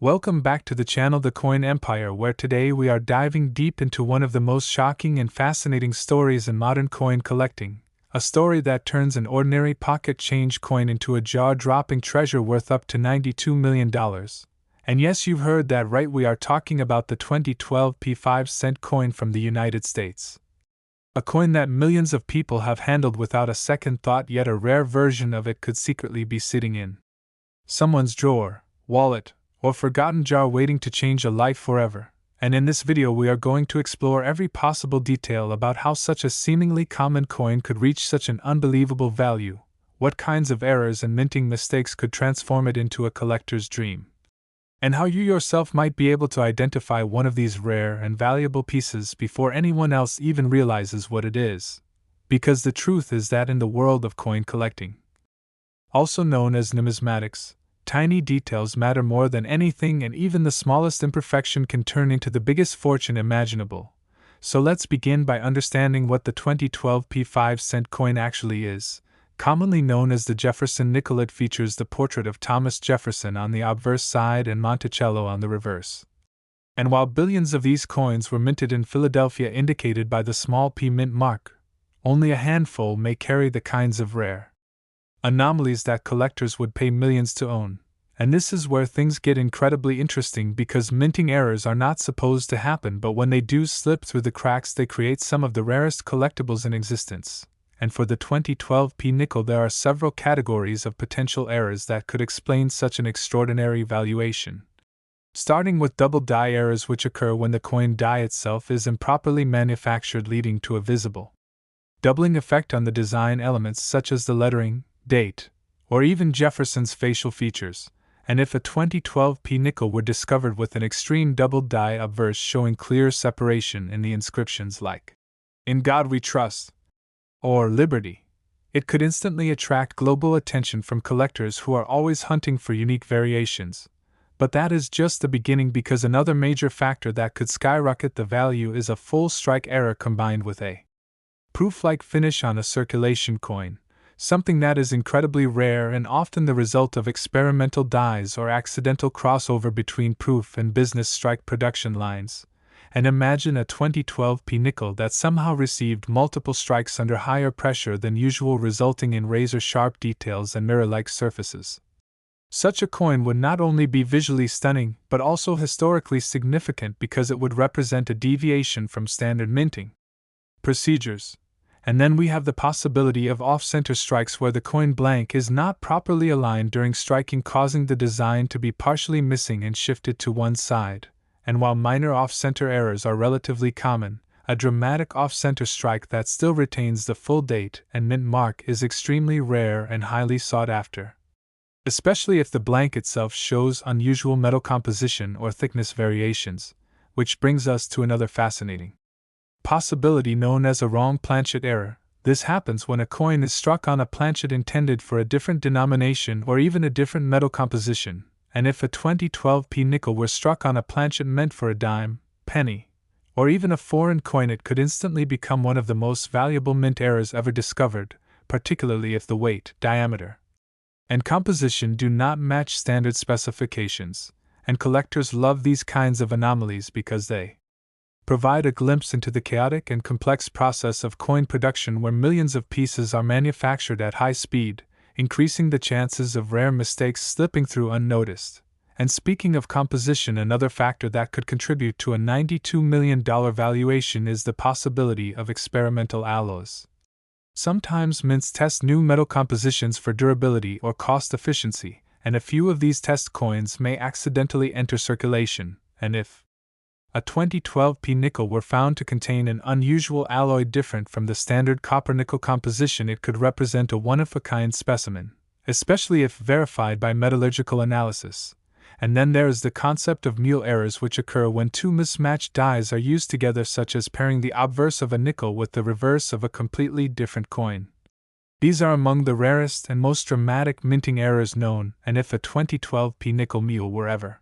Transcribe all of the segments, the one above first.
Welcome back to the channel The Coin Empire, where today we are diving deep into one of the most shocking and fascinating stories in modern coin collecting, a story that turns an ordinary pocket change coin into a jaw-dropping treasure worth up to $92 million. And yes, you've heard that right, we are talking about the 2012 P5-cent coin from the United States. A coin that millions of people have handled without a second thought, yet a rare version of it could secretly be sitting in someone's drawer, wallet, or forgotten jar waiting to change a life forever. And in this video we are going to explore every possible detail about how such a seemingly common coin could reach such an unbelievable value, what kinds of errors and minting mistakes could transform it into a collector's dream, and how you yourself might be able to identify one of these rare and valuable pieces before anyone else even realizes what it is. Because the truth is that in the world of coin collecting, also known as numismatics, tiny details matter more than anything, and even the smallest imperfection can turn into the biggest fortune imaginable. So let's begin by understanding what the 2012 P5-cent coin actually is. Commonly known as the Jefferson Nickels, it features the portrait of Thomas Jefferson on the obverse side and Monticello on the reverse. And while billions of these coins were minted in Philadelphia indicated by the small p mint mark, only a handful may carry the kinds of rare anomalies that collectors would pay millions to own. And this is where things get incredibly interesting, because minting errors are not supposed to happen, but when they do slip through the cracks, they create some of the rarest collectibles in existence. And for the 2012 P nickel, there are several categories of potential errors that could explain such an extraordinary valuation. Starting with double die errors, which occur when the coin die itself is improperly manufactured, leading to a visible doubling effect on the design elements such as the lettering, date, or even Jefferson's facial features. And if a 2012 P nickel were discovered with an extreme double die obverse showing clear separation in the inscriptions like "In God We Trust" or "Liberty," it could instantly attract global attention from collectors who are always hunting for unique variations. But that is just the beginning, because another major factor that could skyrocket the value is a full strike error combined with a proof-like finish on a circulation coin, something that is incredibly rare and often the result of experimental dies or accidental crossover between proof and business strike production lines. And imagine a 2012 P nickel that somehow received multiple strikes under higher pressure than usual, resulting in razor-sharp details and mirror-like surfaces. Such a coin would not only be visually stunning, but also historically significant, because it would represent a deviation from standard minting procedures. And then we have the possibility of off-center strikes, where the coin blank is not properly aligned during striking, causing the design to be partially missing and shifted to one side. And while minor off-center errors are relatively common, a dramatic off-center strike that still retains the full date and mint mark is extremely rare and highly sought after, especially if the blank itself shows unusual metal composition or thickness variations. Which brings us to another fascinating possibility known as a wrong planchet error. This happens when a coin is struck on a planchet intended for a different denomination or even a different metal composition. And if a 2012 P nickel were struck on a planchet meant for a dime, penny, or even a foreign coin, it could instantly become one of the most valuable mint errors ever discovered, particularly if the weight, diameter, and composition do not match standard specifications. And collectors love these kinds of anomalies because they provide a glimpse into the chaotic and complex process of coin production, where millions of pieces are manufactured at high speed, increasing the chances of rare mistakes slipping through unnoticed. And speaking of composition, another factor that could contribute to a $92 million valuation is the possibility of experimental alloys. Sometimes mints test new metal compositions for durability or cost efficiency, and a few of these test coins may accidentally enter circulation. And if a 2012 P nickel were found to contain an unusual alloy different from the standard copper-nickel composition, it could represent a one-of-a-kind specimen, especially if verified by metallurgical analysis. And then there is the concept of mule errors, which occur when two mismatched dies are used together, such as pairing the obverse of a nickel with the reverse of a completely different coin. These are among the rarest and most dramatic minting errors known, and if a 2012 P nickel mule were ever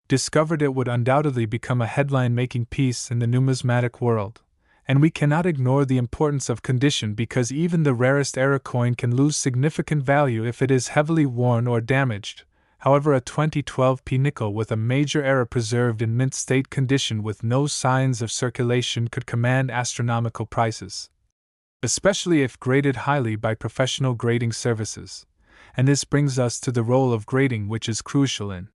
discovered, it would undoubtedly become a headline-making piece in the numismatic world. And we cannot ignore the importance of condition, because even the rarest error coin can lose significant value if it is heavily worn or damaged. However, a 2012p nickel with a major error preserved in mint state condition with no signs of circulation could command astronomical prices, especially if graded highly by professional grading services. And this brings us to the role of grading, which is crucial in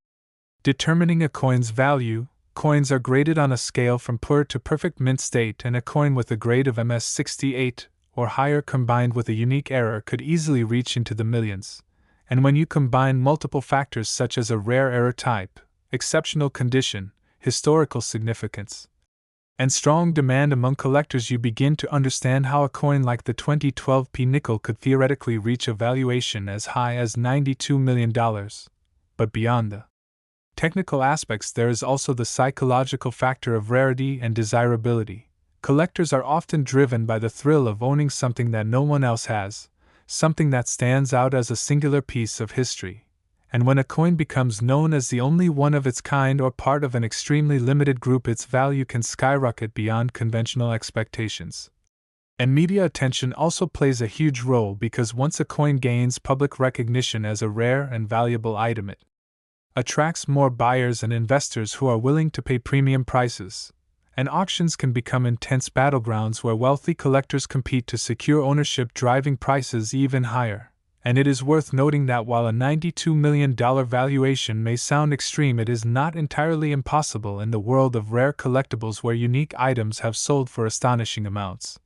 determining a coin's value. Coins are graded on a scale from poor to perfect mint state, and a coin with a grade of MS68 or higher combined with a unique error could easily reach into the millions. And when you combine multiple factors such as a rare error type, exceptional condition, historical significance, and strong demand among collectors, you begin to understand how a coin like the 2012p nickel could theoretically reach a valuation as high as $92 million. But beyond the technical aspects, there is also the psychological factor of rarity and desirability. Collectors are often driven by the thrill of owning something that no one else has, something that stands out as a singular piece of history. And when a coin becomes known as the only one of its kind or part of an extremely limited group, its value can skyrocket beyond conventional expectations. And media attention also plays a huge role, because once a coin gains public recognition as a rare and valuable item, it attracts more buyers and investors who are willing to pay premium prices. And auctions can become intense battlegrounds where wealthy collectors compete to secure ownership, driving prices even higher. And it is worth noting that while a $92 million valuation may sound extreme, it is not entirely impossible in the world of rare collectibles, where unique items have sold for astonishing amounts.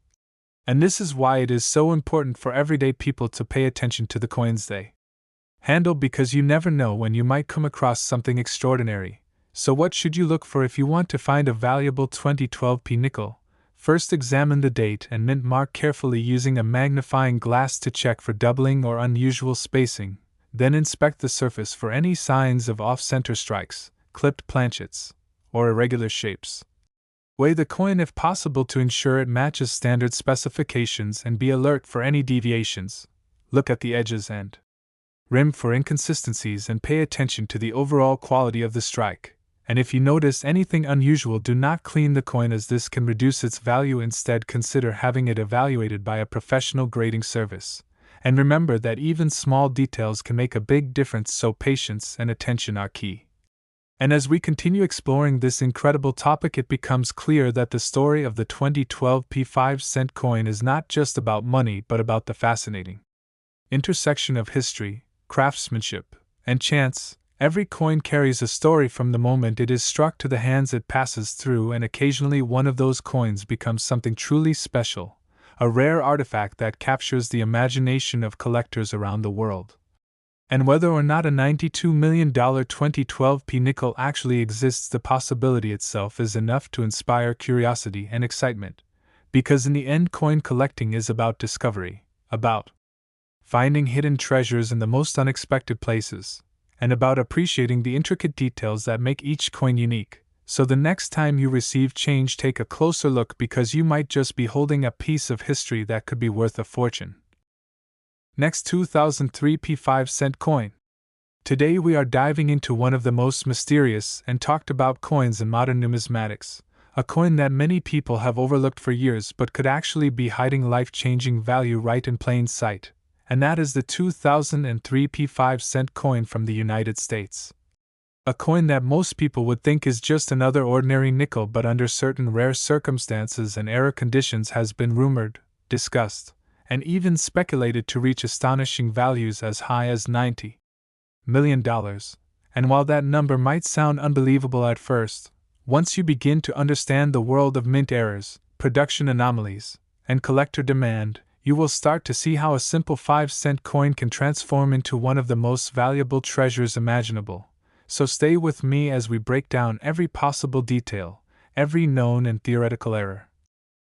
And this is why it is so important for everyday people to pay attention to the coins they handle, because you never know when you might come across something extraordinary. So what should you look for if you want to find a valuable 2012p nickel? First, examine the date and mint mark carefully using a magnifying glass to check for doubling or unusual spacing. Then inspect the surface for any signs of off-center strikes, clipped planchets, or irregular shapes. Weigh the coin if possible to ensure it matches standard specifications, and be alert for any deviations. Look at the edges and rim for inconsistencies, and pay attention to the overall quality of the strike. And if you notice anything unusual, do not clean the coin, as this can reduce its value. Instead, consider having it evaluated by a professional grading service. And remember that even small details can make a big difference, so patience and attention are key. And as we continue exploring this incredible topic, it becomes clear that the story of the 2012p 5-cent coin is not just about money, but about the fascinating intersection of history, craftsmanship, and chance. Every coin carries a story from the moment it is struck to the hands it passes through, and occasionally one of those coins becomes something truly special, a rare artifact that captures the imagination of collectors around the world. And whether or not a $92 million 2012p nickel actually exists, the possibility itself is enough to inspire curiosity and excitement, because in the end, coin collecting is about discovery, about finding hidden treasures in the most unexpected places, and about appreciating the intricate details that make each coin unique. So the next time you receive change, take a closer look, because you might just be holding a piece of history that could be worth a fortune. Next, 2003p 5-cent coin. Today we are diving into one of the most mysterious and talked about coins in modern numismatics, a coin that many people have overlooked for years but could actually be hiding life-changing value right in plain sight. And that is the 2003p 5-cent coin from the United States. A coin that most people would think is just another ordinary nickel, but under certain rare circumstances and error conditions has been rumored, discussed, and even speculated to reach astonishing values as high as $90 million. And while that number might sound unbelievable at first, once you begin to understand the world of mint errors, production anomalies, and collector demand, you will start to see how a simple 5-cent coin can transform into one of the most valuable treasures imaginable. So stay with me as we break down every possible detail, every known and theoretical error,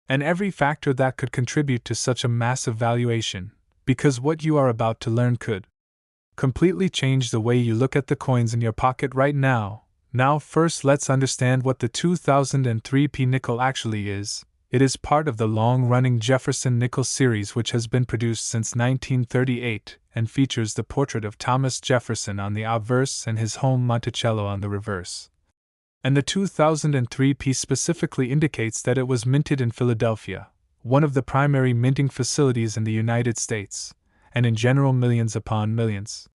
and every factor that could contribute to such a massive valuation, because what you are about to learn could completely change the way you look at the coins in your pocket right now. Now, first, let's understand what the 2003p nickel actually is. It is part of the long-running Jefferson Nickels series, which has been produced since 1938 and features the portrait of Thomas Jefferson on the obverse and his home Monticello on the reverse. And the 2003p specifically indicates that it was minted in Philadelphia, one of the primary minting facilities in the United States, and in general millions upon millions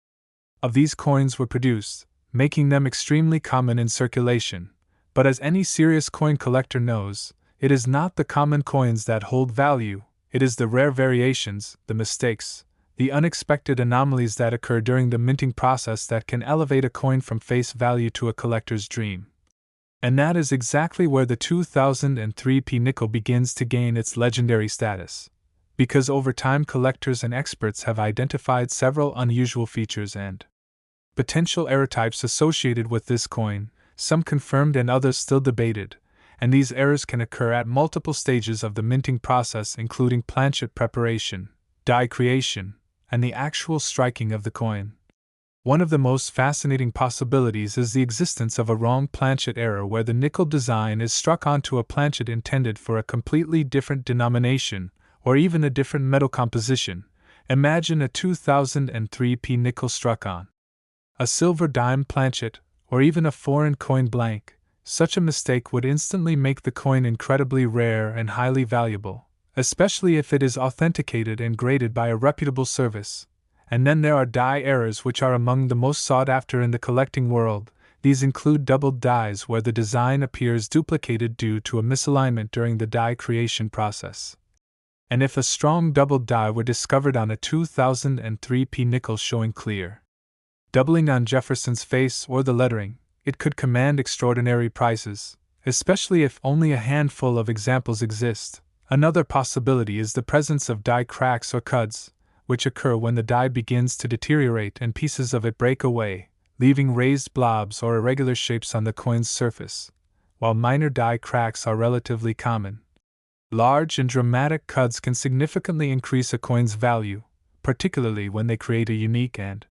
of these coins were produced, making them extremely common in circulation. But as any serious coin collector knows, it is not the common coins that hold value, it is the rare variations, the mistakes, the unexpected anomalies that occur during the minting process that can elevate a coin from face value to a collector's dream. And that is exactly where the 2003p nickel begins to gain its legendary status. Because over time collectors and experts have identified several unusual features and potential error types associated with this coin, some confirmed and others still debated, and these errors can occur at multiple stages of the minting process, including planchet preparation, die creation, and the actual striking of the coin. One of the most fascinating possibilities is the existence of a wrong planchet error where the nickel design is struck onto a planchet intended for a completely different denomination, or even a different metal composition. Imagine a 2003p nickel struck on a silver dime planchet, or even a foreign coin blank. Such a mistake would instantly make the coin incredibly rare and highly valuable, especially if it is authenticated and graded by a reputable service. And then there are die errors, which are among the most sought after in the collecting world. These include doubled dies where the design appears duplicated due to a misalignment during the die creation process. And if a strong doubled die were discovered on a 2003p nickel showing clear doubling on Jefferson's face or the lettering, it could command extraordinary prices, especially if only a handful of examples exist. Another possibility is the presence of die cracks or cuds, which occur when the die begins to deteriorate and pieces of it break away, leaving raised blobs or irregular shapes on the coin's surface. While minor die cracks are relatively common, large and dramatic cuds can significantly increase a coin's value, particularly when they create a unique and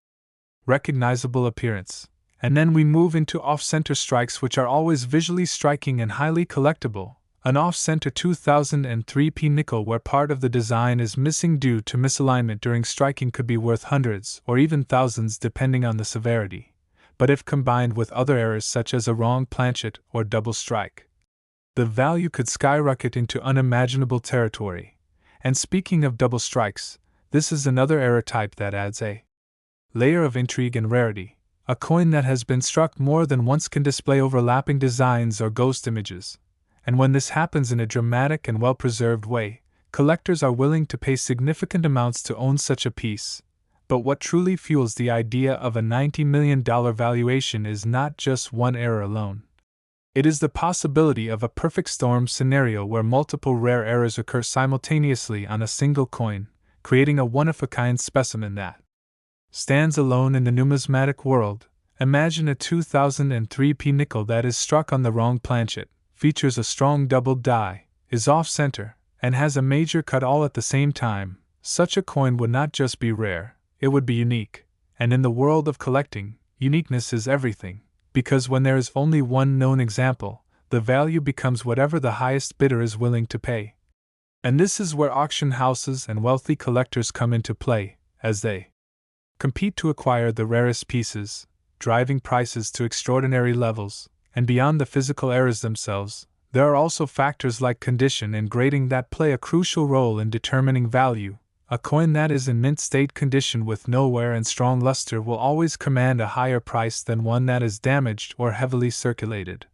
recognizable appearance. And then we move into off-center strikes, which are always visually striking and highly collectible. An off-center 2003p nickel where part of the design is missing due to misalignment during striking could be worth hundreds or even thousands depending on the severity. But if combined with other errors such as a wrong planchet or double strike, the value could skyrocket into unimaginable territory. And speaking of double strikes, this is another error type that adds a layer of intrigue and rarity. A coin that has been struck more than once can display overlapping designs or ghost images. And when this happens in a dramatic and well-preserved way, collectors are willing to pay significant amounts to own such a piece. But what truly fuels the idea of a $90 million valuation is not just one error alone. It is the possibility of a perfect storm scenario where multiple rare errors occur simultaneously on a single coin, creating a one-of-a-kind specimen that stands alone in the numismatic world. Imagine a 2003p nickel that is struck on the wrong planchet, features a strong doubled die, is off-center, and has a major cut all at the same time. Such a coin would not just be rare, it would be unique. And in the world of collecting, uniqueness is everything, because when there is only one known example, the value becomes whatever the highest bidder is willing to pay. And this is where auction houses and wealthy collectors come into play, as they compete to acquire the rarest pieces, driving prices to extraordinary levels. And beyond the physical errors themselves, there are also factors like condition and grading that play a crucial role in determining value. A coin that is in mint state condition with no wear and strong luster will always command a higher price than one that is damaged or heavily circulated.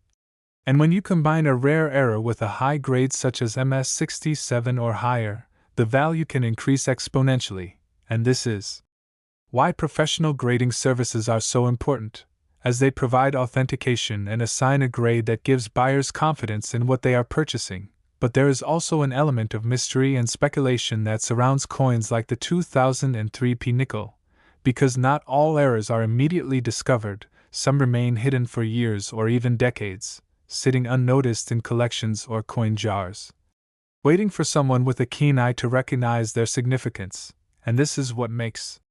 And when you combine a rare error with a high grade such as MS67 or higher, the value can increase exponentially, and this is why professional grading services are so important, as they provide authentication and assign a grade that gives buyers confidence in what they are purchasing. But there is also an element of mystery and speculation that surrounds coins like the 2003p nickel. Because not all errors are immediately discovered, some remain hidden for years or even decades, sitting unnoticed in collections or coin jars, waiting for someone with a keen eye to recognize their significance. And this is what makes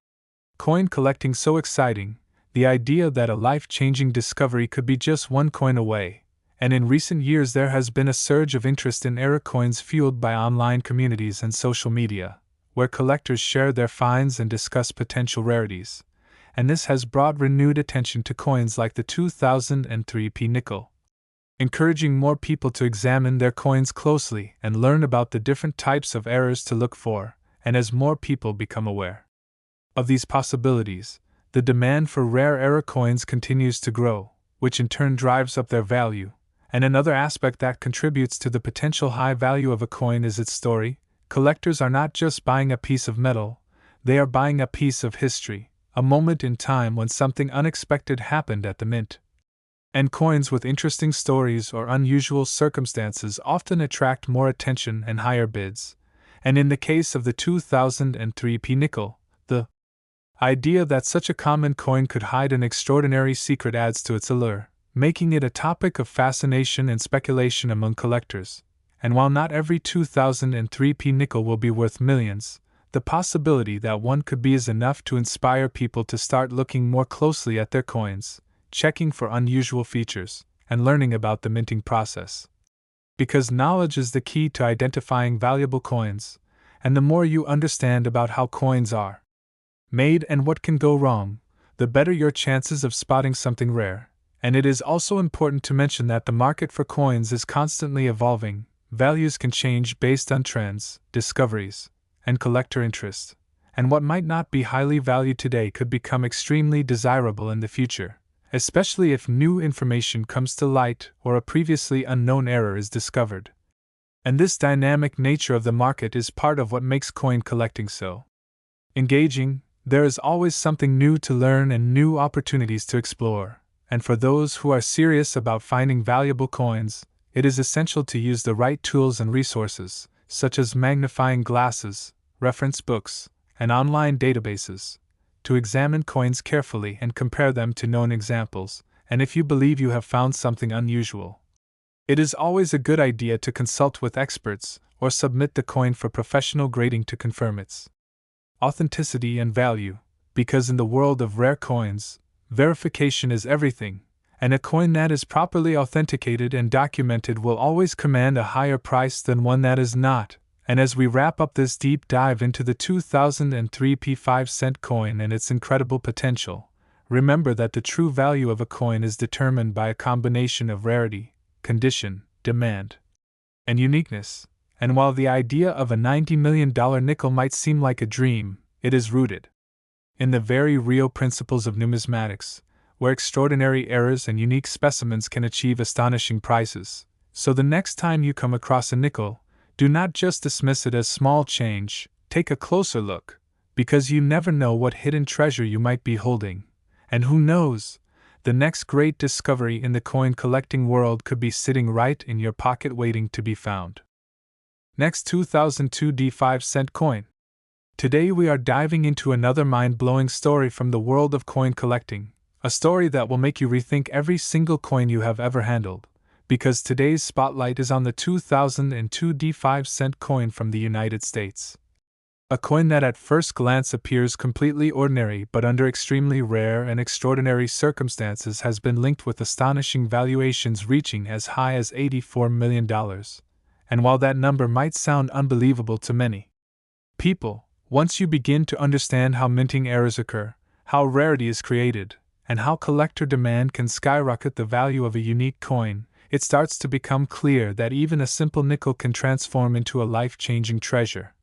coin collecting so exciting, the idea that a life-changing discovery could be just one coin away. And in recent years there has been a surge of interest in error coins fueled by online communities and social media, where collectors share their finds and discuss potential rarities. And this has brought renewed attention to coins like the 2003p nickel, encouraging more people to examine their coins closely and learn about the different types of errors to look for. And as more people become aware of these possibilities, the demand for rare era coins continues to grow, which in turn drives up their value. And another aspect that contributes to the potential high value of a coin is its story. Collectors are not just buying a piece of metal, they are buying a piece of history, a moment in time when something unexpected happened at the mint. And coins with interesting stories or unusual circumstances often attract more attention and higher bids. And in the case of the 2003 p nickel, the idea that such a common coin could hide an extraordinary secret adds to its allure, making it a topic of fascination and speculation among collectors. And while not every 2003 p nickel will be worth millions, the possibility that one could be is enough to inspire people to start looking more closely at their coins, checking for unusual features, and learning about the minting process. Because knowledge is the key to identifying valuable coins, and the more you understand about how coins are made and what can go wrong, the better your chances of spotting something rare. And it is also important to mention that the market for coins is constantly evolving. Values can change based on trends, discoveries, and collector interest, and what might not be highly valued today could become extremely desirable in the future, especially if new information comes to light or a previously unknown error is discovered. And this dynamic nature of the market is part of what makes coin collecting so engaging. There is always something new to learn and new opportunities to explore, and for those who are serious about finding valuable coins, it is essential to use the right tools and resources, such as magnifying glasses, reference books, and online databases, to examine coins carefully and compare them to known examples. And if you believe you have found something unusual, it is always a good idea to consult with experts or submit the coin for professional grading to confirm its authenticity and value, because in the world of rare coins, verification is everything, and a coin that is properly authenticated and documented will always command a higher price than one that is not. And as we wrap up this deep dive into the 2003 p 5-cent coin and its incredible potential, remember that the true value of a coin is determined by a combination of rarity, condition, demand, and uniqueness. And while the idea of a $90 million nickel might seem like a dream, it is rooted in the very real principles of numismatics, where extraordinary errors and unique specimens can achieve astonishing prices. So the next time you come across a nickel, do not just dismiss it as small change, take a closer look, because you never know what hidden treasure you might be holding. And who knows, the next great discovery in the coin collecting world could be sitting right in your pocket waiting to be found. Next, 2002 D 5-cent coin. Today we are diving into another mind-blowing story from the world of coin collecting, a story that will make you rethink every single coin you have ever handled, because today's spotlight is on the 2002 D 5-cent coin from the United States. A coin that at first glance appears completely ordinary but under extremely rare and extraordinary circumstances has been linked with astonishing valuations reaching as high as $84 million. And while that number might sound unbelievable to many people, once you begin to understand how minting errors occur, how rarity is created, and how collector demand can skyrocket the value of a unique coin, it starts to become clear that even a simple nickel can transform into a life-changing treasure.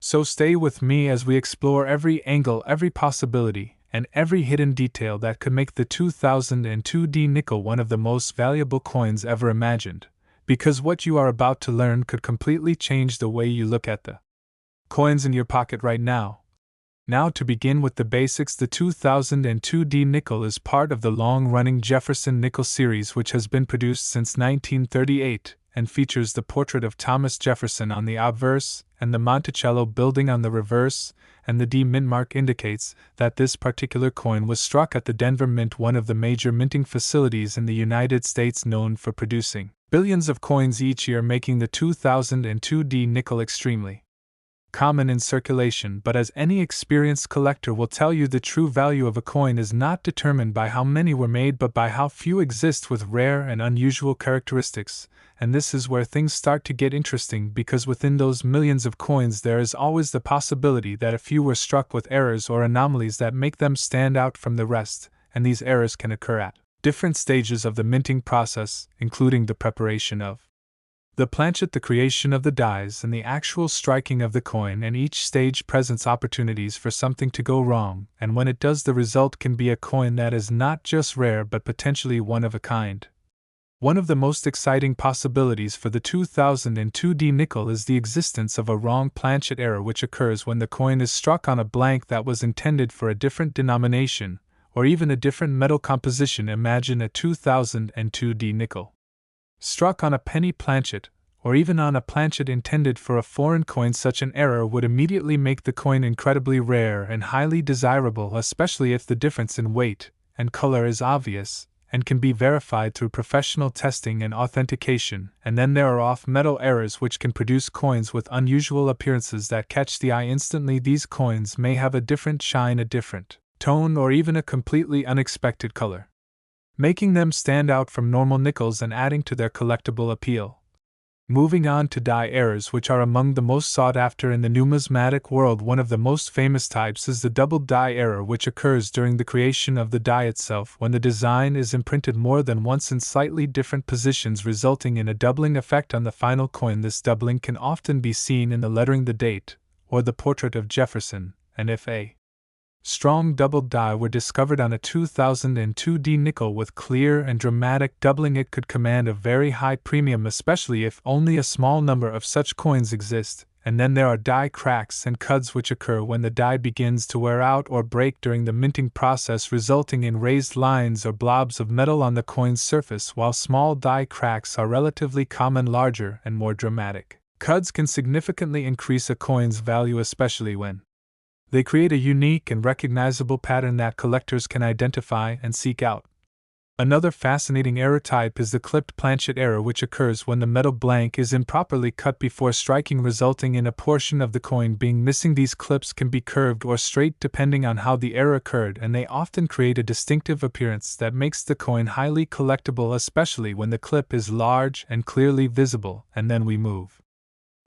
So stay with me as we explore every angle, every possibility, and every hidden detail that could make the 2002 D nickel one of the most valuable coins ever imagined. Because what you are about to learn could completely change the way you look at the coins in your pocket right now. Now, to begin with the basics, the 2002 D nickel is part of the long-running Jefferson Nickels series, which has been produced since 1938 and features the portrait of Thomas Jefferson on the obverse and the Monticello building on the reverse, and the D mint mark indicates that this particular coin was struck at the Denver Mint, one of the major minting facilities in the United States known for producing billions of coins each year, making the 2002 D nickel extremely common in circulation. But as any experienced collector will tell you, the true value of a coin is not determined by how many were made but by how few exist with rare and unusual characteristics. And this is where things start to get interesting, because within those millions of coins there is always the possibility that a few were struck with errors or anomalies that make them stand out from the rest, and these errors can occur at different stages of the minting process, including the preparation of The planchet, the creation of the dies, and the actual striking of the coin, and each stage presents opportunities for something to go wrong, and when it does, the result can be a coin that is not just rare but potentially one of a kind. One of the most exciting possibilities for the 2002D nickel is the existence of a wrong planchet error, which occurs when the coin is struck on a blank that was intended for a different denomination, or even a different metal composition. Imagine a 2002D nickel struck on a penny planchet, or even on a planchet intended for a foreign coin. Such an error would immediately make the coin incredibly rare and highly desirable, especially if the difference in weight and color is obvious and can be verified through professional testing and authentication. And then there are off-metal errors which can produce coins with unusual appearances that catch the eye instantly. These coins may have a different shine, a different tone, or even a completely unexpected color, making them stand out from normal nickels and adding to their collectible appeal. Moving on to die errors, which are among the most sought after in the numismatic world. One of the most famous types is the double die error, which occurs during the creation of the die itself when the design is imprinted more than once in slightly different positions, resulting in a doubling effect on the final coin. This doubling can often be seen in the lettering, the date, or the portrait of Jefferson, and if a strong doubled die were discovered on a 2002D nickel with clear and dramatic doubling, it could command a very high premium, especially if only a small number of such coins exist. And then there are die cracks and cuds, which occur when the die begins to wear out or break during the minting process, resulting in raised lines or blobs of metal on the coin's surface. While small die cracks are relatively common, larger and more dramatic cuds can significantly increase a coin's value, especially when they create a unique and recognizable pattern that collectors can identify and seek out. Another fascinating error type is the clipped planchet error, which occurs when the metal blank is improperly cut before striking, resulting in a portion of the coin being missing. These clips can be curved or straight depending on how the error occurred, and they often create a distinctive appearance that makes the coin highly collectible, especially when the clip is large and clearly visible. And then we move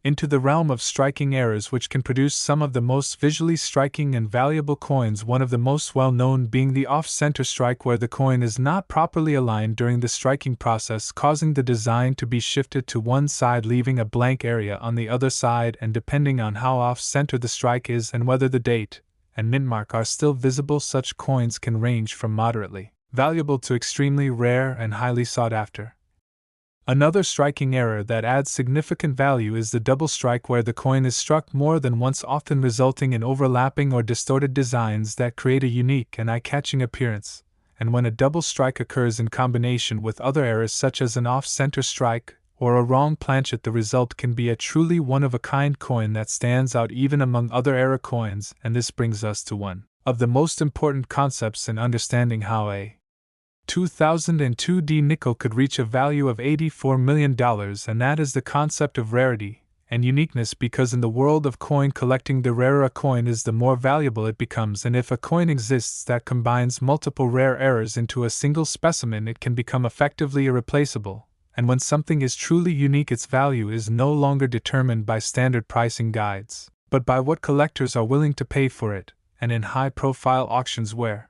into the realm of striking errors, which can produce some of the most visually striking and valuable coins, one of the most well-known being the off-center strike, where the coin is not properly aligned during the striking process, causing the design to be shifted to one side, leaving a blank area on the other side. And depending on how off-center the strike is and whether the date and mint mark are still visible, such coins can range from moderately valuable to extremely rare and highly sought after. Another striking error that adds significant value is the double strike, where the coin is struck more than once, often resulting in overlapping or distorted designs that create a unique and eye-catching appearance. And when a double strike occurs in combination with other errors such as an off-center strike or a wrong planchet, the result can be a truly one-of-a-kind coin that stands out even among other error coins. And this brings us to one of the most important concepts in understanding how a 2002D nickel could reach a value of $84 million, and that is the concept of rarity and uniqueness, because in the world of coin collecting, the rarer a coin is, the more valuable it becomes. And if a coin exists that combines multiple rare errors into a single specimen, it can become effectively irreplaceable. And when something is truly unique, its value is no longer determined by standard pricing guides, but by what collectors are willing to pay for it. And in high-profile auctions where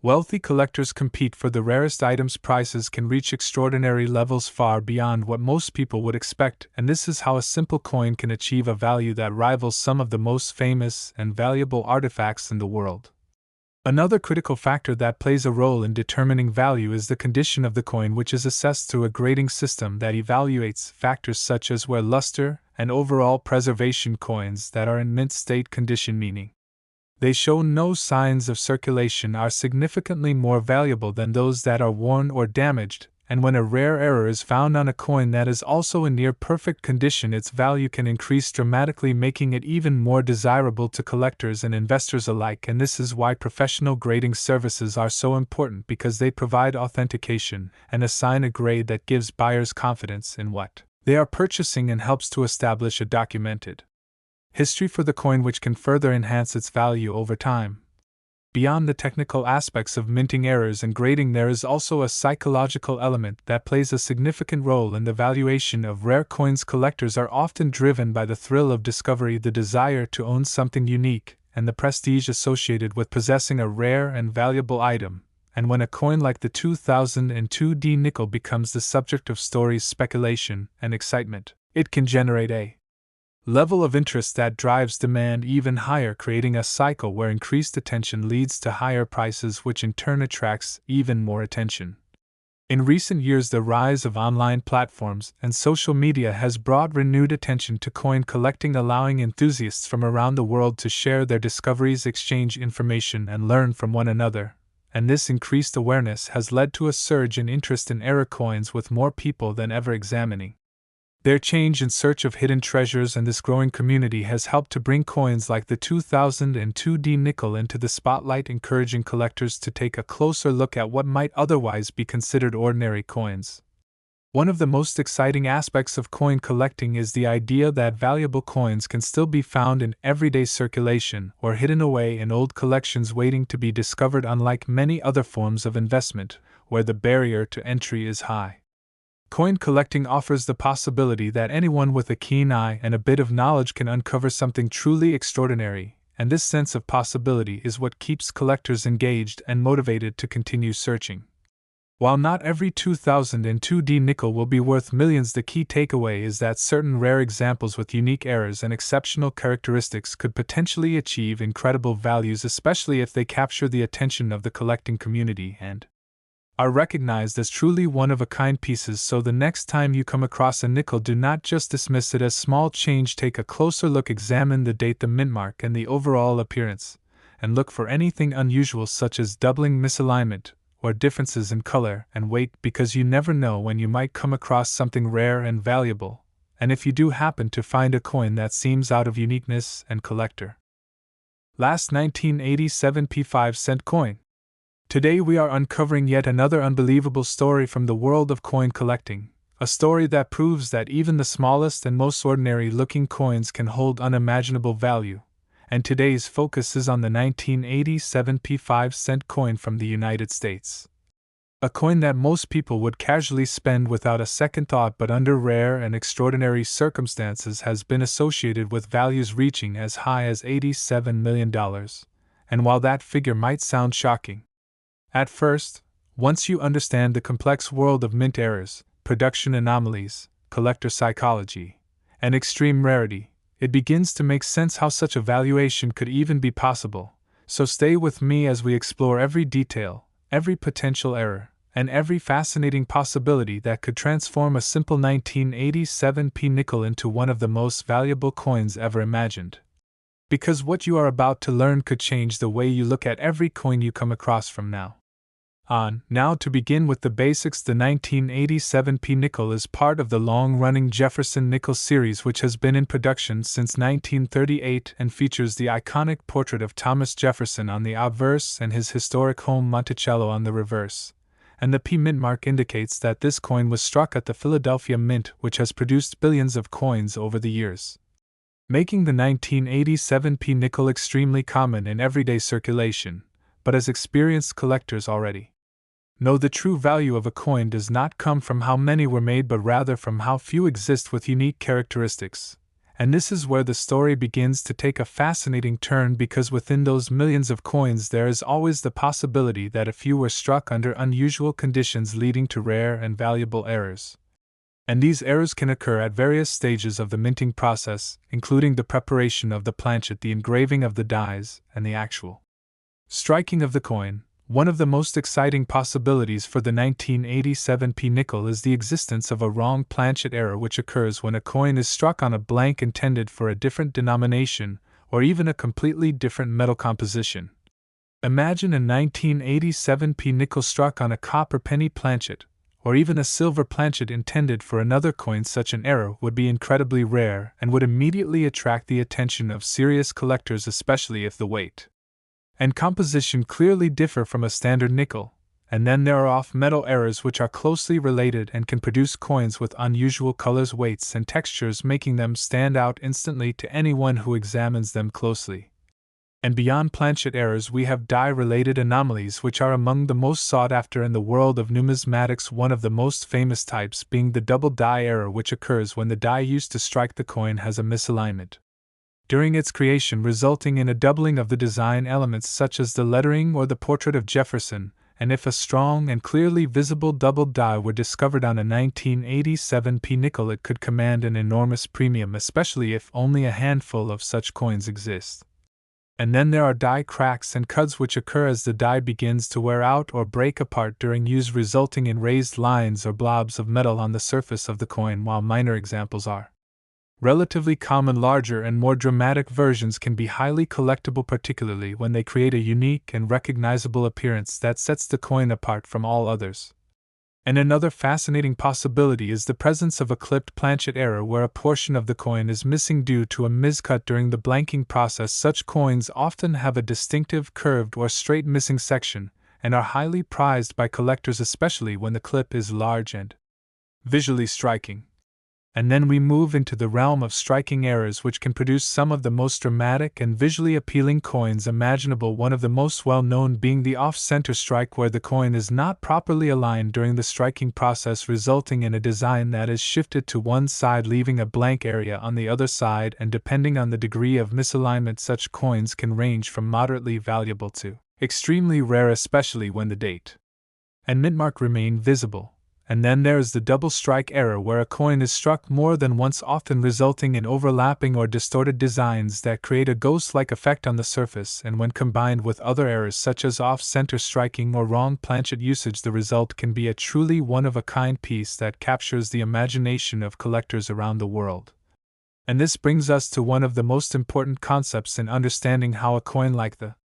wealthy collectors compete for the rarest items, prices can reach extraordinary levels far beyond what most people would expect. And this is how a simple coin can achieve a value that rivals some of the most famous and valuable artifacts in the world. Another critical factor that plays a role in determining value is the condition of the coin, which is assessed through a grading system that evaluates factors such as wear, luster, and overall preservation. Coins that are in mint state condition, meaning they show no signs of circulation, are significantly more valuable than those that are worn or damaged. And when a rare error is found on a coin that is also in near perfect condition, its value can increase dramatically, making it even more desirable to collectors and investors alike. And this is why professional grading services are so important, because they provide authentication and assign a grade that gives buyers confidence in what they are purchasing and helps to establish a documented history for the coin, which can further enhance its value over time. Beyond the technical aspects of minting errors and grading, there is also a psychological element that plays a significant role in the valuation of rare coins. Collectors are often driven by the thrill of discovery, the desire to own something unique, and the prestige associated with possessing a rare and valuable item. and when a coin like the 2002D nickel becomes the subject of stories, speculation, and excitement, it can generate a level of interest that drives demand even higher, creating a cycle where increased attention leads to higher prices, which in turn attracts even more attention. In recent years, the rise of online platforms and social media has brought renewed attention to coin collecting, allowing enthusiasts from around the world to share their discoveries, exchange information, and learn from one another. And this increased awareness has led to a surge in interest in era coins, with more people than ever examining their change in search of hidden treasures, and this growing community has helped to bring coins like the 2002D nickel into the spotlight, encouraging collectors to take a closer look at what might otherwise be considered ordinary coins. One of the most exciting aspects of coin collecting is the idea that valuable coins can still be found in everyday circulation or hidden away in old collections waiting to be discovered, unlike many other forms of investment, where the barrier to entry is high. Coin collecting offers the possibility that anyone with a keen eye and a bit of knowledge can uncover something truly extraordinary, and this sense of possibility is what keeps collectors engaged and motivated to continue searching. While not every 2002D nickel will be worth millions, the key takeaway is that certain rare examples with unique eras and exceptional characteristics could potentially achieve incredible values, especially if they capture the attention of the collecting community and are recognized as truly one-of-a-kind pieces. So the next time you come across a nickel, do not just dismiss it as small change. Take a closer look, examine the date, the mint mark, and the overall appearance, and look for anything unusual such as doubling, misalignment, or differences in color and weight, because you never know when you might come across something rare and valuable, and if you do happen to find a coin that seems out of uniqueness and collector. Last 1987 P5-cent coin. Today we are uncovering yet another unbelievable story from the world of coin collecting, a story that proves that even the smallest and most ordinary-looking coins can hold unimaginable value, and today's focus is on the 1987 P5-cent coin from the United States. A coin that most people would casually spend without a second thought, but under rare and extraordinary circumstances has been associated with values reaching as high as $87 million, and while that figure might sound shocking at first, once you understand the complex world of mint errors, production anomalies, collector psychology, and extreme rarity, it begins to make sense how such a valuation could even be possible. So stay with me as we explore every detail, every potential error, and every fascinating possibility that could transform a simple 1987 P nickel into one of the most valuable coins ever imagined. Because what you are about to learn could change the way you look at every coin you come across from now on. Now, to begin with the basics, the 1987 P nickel is part of the long-running Jefferson Nickels series, which has been in production since 1938 and features the iconic portrait of Thomas Jefferson on the obverse and his historic home Monticello on the reverse. And the P mint mark indicates that this coin was struck at the Philadelphia Mint, which has produced billions of coins over the years, making the 1987 P nickel extremely common in everyday circulation. But as experienced collectors already know, the true value of a coin does not come from how many were made, but rather from how few exist with unique characteristics. And this is where the story begins to take a fascinating turn, because within those millions of coins there is always the possibility that a few were struck under unusual conditions, leading to rare and valuable errors. And these errors can occur at various stages of the minting process, including the preparation of the planchet, the engraving of the dies, and the actual striking of the coin. One of the most exciting possibilities for the 1987 P nickel is the existence of a wrong planchet error, which occurs when a coin is struck on a blank intended for a different denomination or even a completely different metal composition. Imagine a 1987 P nickel struck on a copper penny planchet, or even a silver planchet intended for another coin. Such an error would be incredibly rare and would immediately attract the attention of serious collectors, especially if the weight and composition clearly differ from a standard nickel. And then there are off-metal errors, which are closely related and can produce coins with unusual colors, weights, and textures, making them stand out instantly to anyone who examines them closely. And beyond planchet errors, we have die-related anomalies, which are among the most sought after in the world of numismatics, one of the most famous types being the double die error, which occurs when the die used to strike the coin has a misalignment during its creation, resulting in a doubling of the design elements such as the lettering or the portrait of Jefferson, and if a strong and clearly visible doubled die were discovered on a 1987 P nickel, it could command an enormous premium, especially if only a handful of such coins exist. And then there are die cracks and cuts which occur as the die begins to wear out or break apart during use, resulting in raised lines or blobs of metal on the surface of the coin, while minor examples are relatively common. Larger and more dramatic versions can be highly collectible, particularly when they create a unique and recognizable appearance that sets the coin apart from all others. And another fascinating possibility is the presence of a clipped planchet error, where a portion of the coin is missing due to a miscut during the blanking process. Such coins often have a distinctive curved or straight missing section, and are highly prized by collectors, especially when the clip is large and visually striking. And then we move into the realm of striking errors, which can produce some of the most dramatic and visually appealing coins imaginable, one of the most well-known being the off-center strike, where the coin is not properly aligned during the striking process, resulting in a design that is shifted to one side, leaving a blank area on the other side, and depending on the degree of misalignment, such coins can range from moderately valuable to extremely rare, especially when the date and mint mark remain visible. And then there is the double strike error, where a coin is struck more than once, often resulting in overlapping or distorted designs that create a ghost-like effect on the surface, and when combined with other errors such as off-center striking or wrong planchet usage, the result can be a truly one-of-a-kind piece that captures the imagination of collectors around the world. And this brings us to one of the most important concepts in understanding how a coin like the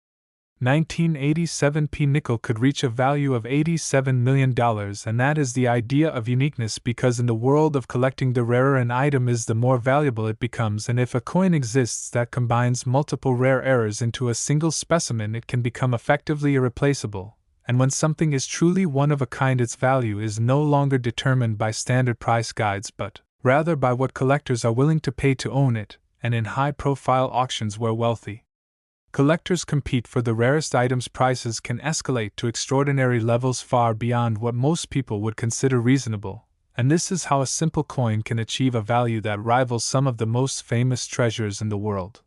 1987 P nickel could reach a value of $87 million, and that is the idea of uniqueness, because in the world of collecting, the rarer an item is, the more valuable it becomes, and if a coin exists that combines multiple rare errors into a single specimen, it can become effectively irreplaceable. And when something is truly one of a kind, its value is no longer determined by standard price guides, but rather by what collectors are willing to pay to own it, and in high-profile auctions where wealthy collectors compete for the rarest items, prices can escalate to extraordinary levels far beyond what most people would consider reasonable, and this is how a simple coin can achieve a value that rivals some of the most famous treasures in the world.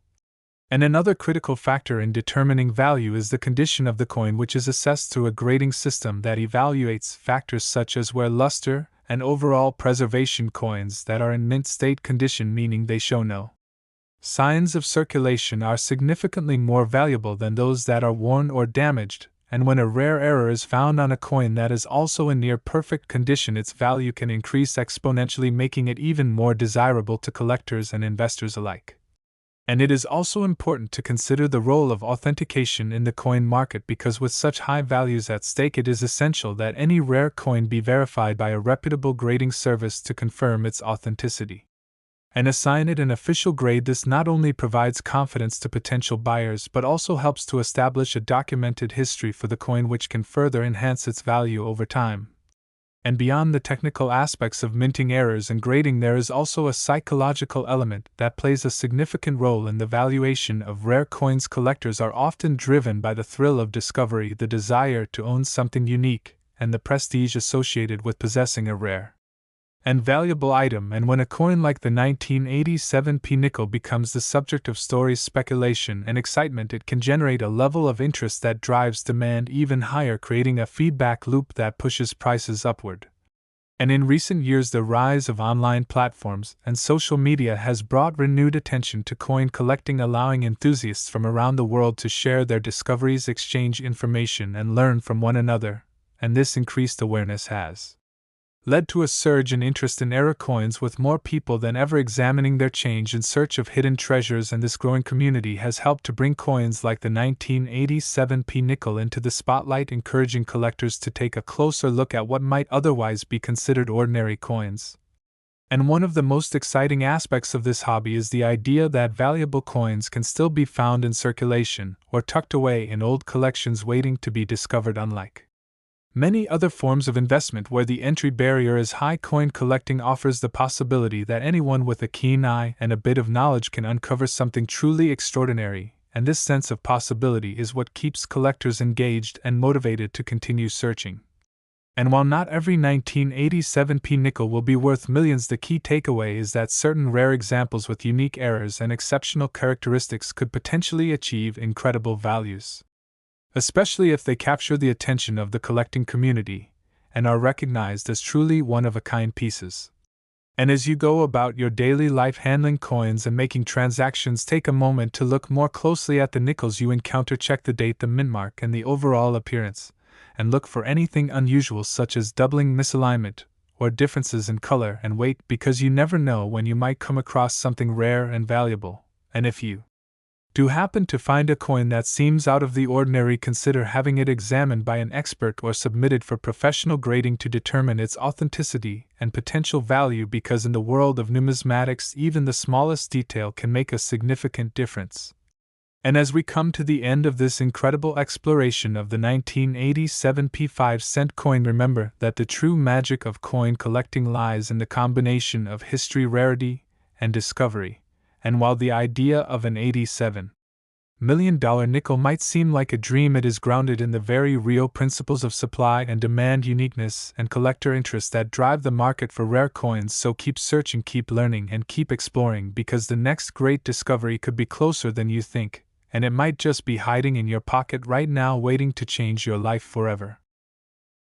And another critical factor in determining value is the condition of the coin, which is assessed through a grading system that evaluates factors such as wear, luster, and overall preservation. Coins that are in mint state condition, meaning they show no signs of circulation, are significantly more valuable than those that are worn or damaged, and when a rare error is found on a coin that is also in near perfect condition, its value can increase exponentially, making it even more desirable to collectors and investors alike. And it is also important to consider the role of authentication in the coin market, because with such high values at stake, it is essential that any rare coin be verified by a reputable grading service to confirm its authenticity and assign it an official grade. This not only provides confidence to potential buyers, but also helps to establish a documented history for the coin, which can further enhance its value over time. And beyond the technical aspects of minting errors and grading, there is also a psychological element that plays a significant role in the valuation of rare coins. Collectors are often driven by the thrill of discovery, the desire to own something unique, and the prestige associated with possessing a rare and valuable item. And when a coin like the 1987 P nickel becomes the subject of stories, speculation, and excitement, it can generate a level of interest that drives demand even higher, creating a feedback loop that pushes prices upward. And in recent years, the rise of online platforms and social media has brought renewed attention to coin collecting, allowing enthusiasts from around the world to share their discoveries, exchange information, and learn from one another. And this increased awareness has led to a surge in interest in error coins, with more people than ever examining their change in search of hidden treasures, and this growing community has helped to bring coins like the 1987 P nickel into the spotlight, encouraging collectors to take a closer look at what might otherwise be considered ordinary coins. And one of the most exciting aspects of this hobby is the idea that valuable coins can still be found in circulation or tucked away in old collections waiting to be discovered. Unlike many other forms of investment where the entry barrier is high, coin collecting offers the possibility that anyone with a keen eye and a bit of knowledge can uncover something truly extraordinary, and this sense of possibility is what keeps collectors engaged and motivated to continue searching. And while not every 1987 P nickel will be worth millions, the key takeaway is that certain rare examples with unique errors and exceptional characteristics could potentially achieve incredible values. especially if they capture the attention of the collecting community and are recognized as truly one-of-a-kind pieces. And as you go about your daily life handling coins and making transactions, take a moment to look more closely at the nickels you encounter. Check the date, the mint mark, and the overall appearance, and look for anything unusual such as doubling, misalignment, or differences in color and weight, because you never know when you might come across something rare and valuable. And if you do happen to find a coin that seems out of the ordinary, consider having it examined by an expert or submitted for professional grading to determine its authenticity and potential value, because in the world of numismatics, even the smallest detail can make a significant difference. And as we come to the end of this incredible exploration of the 1987 P5-cent coin, remember that the true magic of coin collecting lies in the combination of history, rarity, and discovery. And while the idea of an $87 million nickel might seem like a dream, it is grounded in the very real principles of supply and demand, uniqueness, and collector interest that drive the market for rare coins. So keep searching, keep learning, and keep exploring, because the next great discovery could be closer than you think, and it might just be hiding in your pocket right now, waiting to change your life forever.